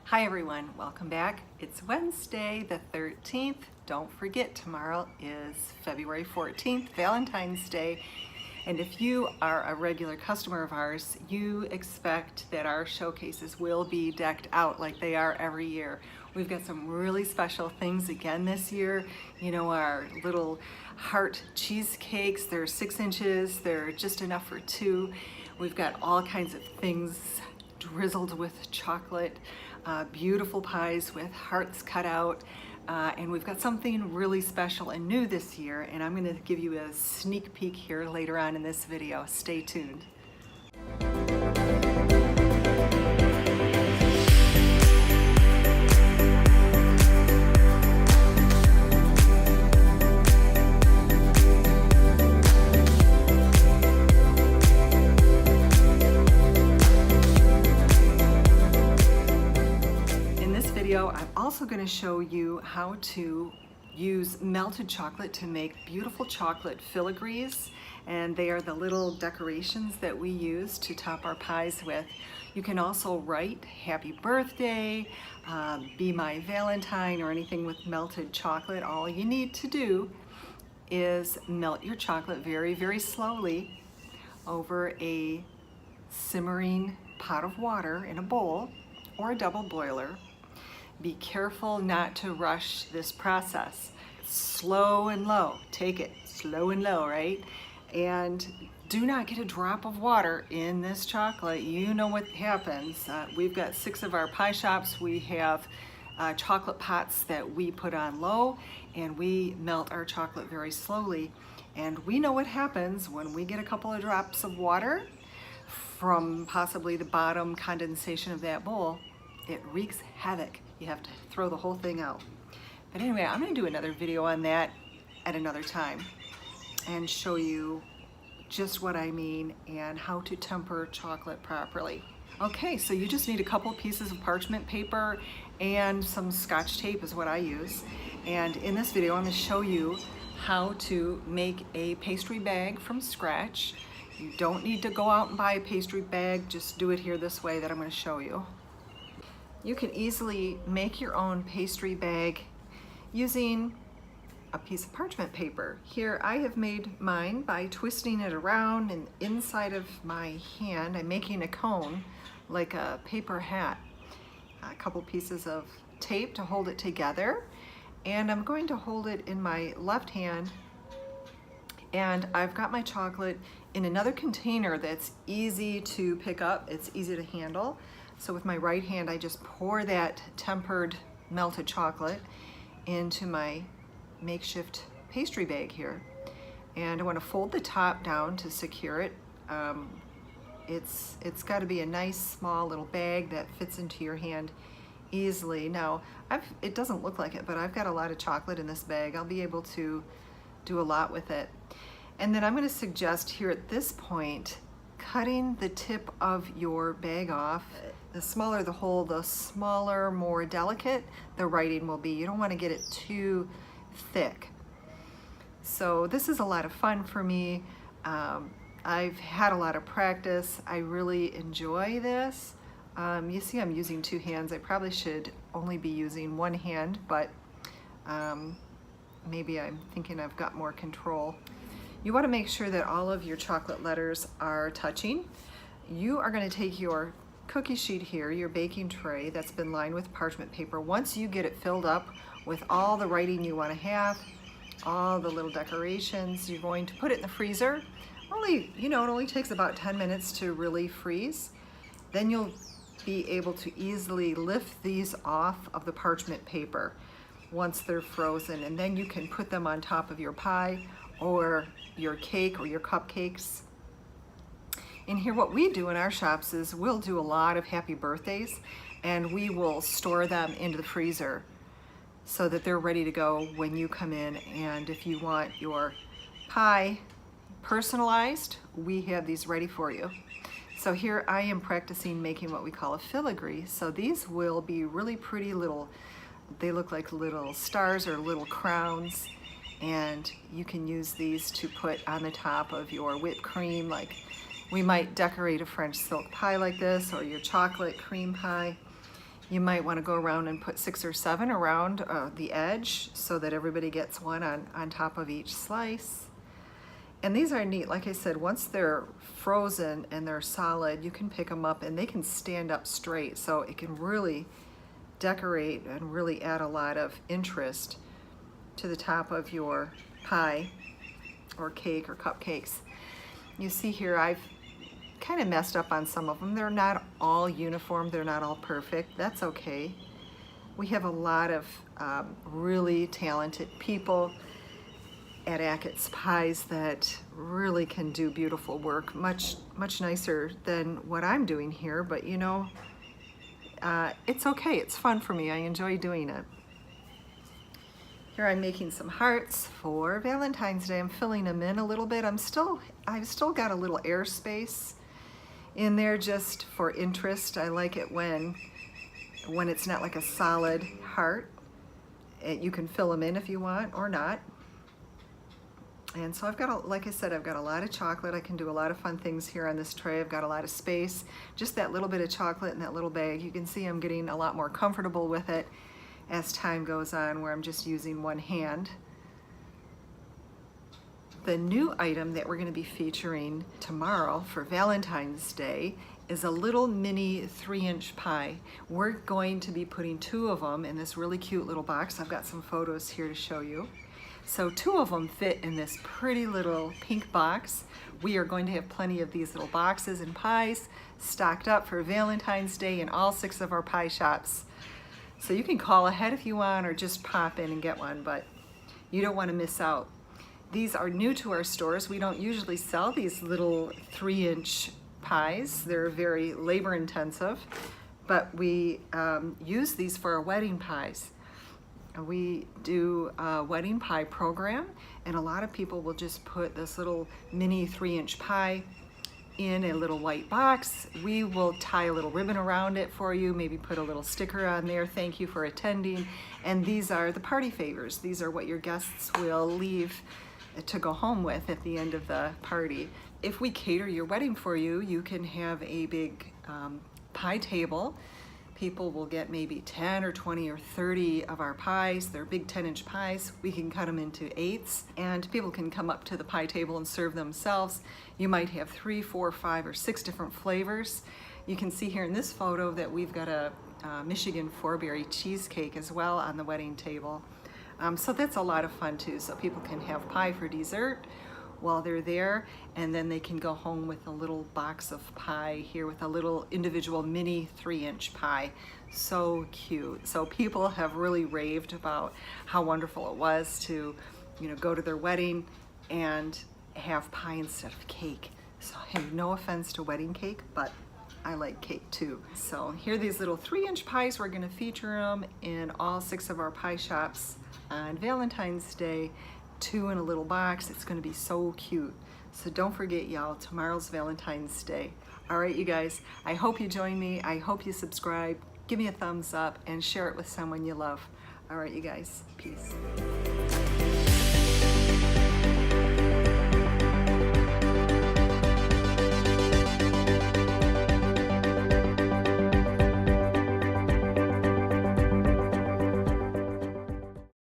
Hi everyone, welcome back. It's Wednesday the 13th. Don't forget, tomorrow is February 14th, Valentine's Day. And if you are a regular customer of ours, you expect that our showcases will be decked out like they are every year. We've got some really special things again this year. You know, our little heart cheesecakes, they're 6 inches, they're just enough for 2. We've got all kinds of things drizzled with chocolate, beautiful pies with hearts cut out, and we've got something really special and new this year, and I'm going to give you a sneak peek here later on in this video. Stay tuned. I'm also going to show you how to use melted chocolate to make beautiful chocolate filigrees, and they are the little decorations that we use to top our pies with. You can also write happy birthday, be my Valentine, or anything with melted chocolate. All you need to do is melt your chocolate very, very slowly over a simmering pot of water in a bowl or a double boiler. Be careful not to rush this process. Slow and low. Take it slow and low, right? And do not get a drop of water in this chocolate. You know what happens. We've got 6 of our pie shops. We have chocolate pots that we put on low, and we melt our chocolate very slowly. And we know what happens when we get a couple of drops of water from possibly the bottom condensation of that bowl. It wreaks havoc. You have to throw the whole thing out. But anyway, I'm going to do another video on that at another time and show you just what I mean and how to temper chocolate properly. Okay, so you just need a couple pieces of parchment paper and some Scotch tape is what I use. And in this video, I'm going to show you how to make a pastry bag from scratch. You don't need to go out and buy a pastry bag. Just do it here this way that I'm going to show you. You can easily make your own pastry bag using a piece of parchment paper. Here I have made mine by twisting it around, and inside of my hand I'm making a cone like a paper hat. A couple pieces of tape to hold it together, and I'm going to hold it in my left hand, and I've got my chocolate in another container that's easy to pick up, it's easy to handle. So with my right hand, I just pour that tempered melted chocolate into my makeshift pastry bag here. And I want to fold the top down to secure it. It's got to be a nice small little bag that fits into your hand easily. Now, it doesn't look like it, but I've got a lot of chocolate in this bag. I'll be able to do a lot with it. And then I'm going to suggest here at this point, cutting the tip of your bag off. The smaller the hole, the smaller, more delicate the writing will be. You don't want to get it too thick. So this is a lot of fun for me. I've had a lot of practice. I really enjoy this. You see I'm using 2 hands. I probably should only be using 1 hand, but maybe I'm thinking I've got more control. You want to make sure that all of your chocolate letters are touching. You are going to take your cookie sheet here, your baking tray that's been lined with parchment paper. Once you get it filled up with all the writing you want to have, all the little decorations, you're going to put it in the freezer. It only takes about 10 minutes to really freeze. Then you'll be able to easily lift these off of the parchment paper once they're frozen, and then you can put them on top of your pie or your cake or your cupcakes. And here what we do in our shops is we'll do a lot of happy birthdays, and we will store them into the freezer so that they're ready to go when you come in. And if you want your pie personalized, we have these ready for you. So here I am practicing making what we call a filigree. So these will be really pretty little, they look like little stars or little crowns, and you can use these to put on the top of your whipped cream. Like we might decorate a French silk pie like this, or your chocolate cream pie. You might want to go around and put 6 or 7 around the edge so that everybody gets one on top of each slice. And these are neat. Like I said, once they're frozen and they're solid, you can pick them up and they can stand up straight, so it can really decorate and really add a lot of interest to the top of your pie or cake or cupcakes. You see here I've kind of messed up on some of them. They're not all uniform, they're not all perfect. That's okay. We have a lot of really talented people at Achatz Pies that really can do beautiful work, much nicer than what I'm doing here, but you know, it's okay, it's fun for me, I enjoy doing it. Here I'm making some hearts for Valentine's Day. I'm filling them in a little bit. I've still got a little air space in there just for interest. I like it when it's not like a solid heart. You can fill them in if you want or not. And so I've got, like I said, I've got a lot of chocolate. I can do a lot of fun things here on this tray. I've got a lot of space. Just that little bit of chocolate in that little bag. You can see I'm getting a lot more comfortable with it as time goes on, where I'm just using one hand. The new item that we're going to be featuring tomorrow for Valentine's Day is a little mini 3-inch pie. We're going to be putting 2 of them in this really cute little box. I've got some photos here to show you. So 2 of them fit in this pretty little pink box. We are going to have plenty of these little boxes and pies stocked up for Valentine's Day in all 6 of our pie shops. So you can call ahead if you want or just pop in and get one, but you don't want to miss out. These are new to our stores. We don't usually sell these little 3-inch pies. They're very labor intensive, but we use these for our wedding pies. We do a wedding pie program, and a lot of people will just put this little mini 3-inch pie in a little white box. We will tie a little ribbon around it for you, maybe put a little sticker on there, thank you for attending. And these are the party favors. These are what your guests will leave to go home with at the end of the party. If we cater your wedding for you, you can have a big pie table. People will get maybe 10 or 20 or 30 of our pies. They're big 10-inch pies. We can cut them into 8s, and people can come up to the pie table and serve themselves. You might have 3, 4, 5, or 6 different flavors. You can see here in this photo that we've got a Michigan 4-berry cheesecake as well on the wedding table. So that's a lot of fun too. So people can have pie for dessert while they're there, and then they can go home with a little box of pie here with a little individual mini 3-inch pie. So cute. So people have really raved about how wonderful it was to, you know, go to their wedding and have pie instead of cake. So hey, no offense to wedding cake, but I like cake too. So here are these little 3-inch pies. We're gonna feature them in all 6 of our pie shops on Valentine's Day. 2 in a little box. It's going to be so cute. So don't forget, y'all, tomorrow's Valentine's Day. All right, you guys, I hope you join me. I hope you subscribe. Give me a thumbs up and share it with someone you love. All right, you guys, peace.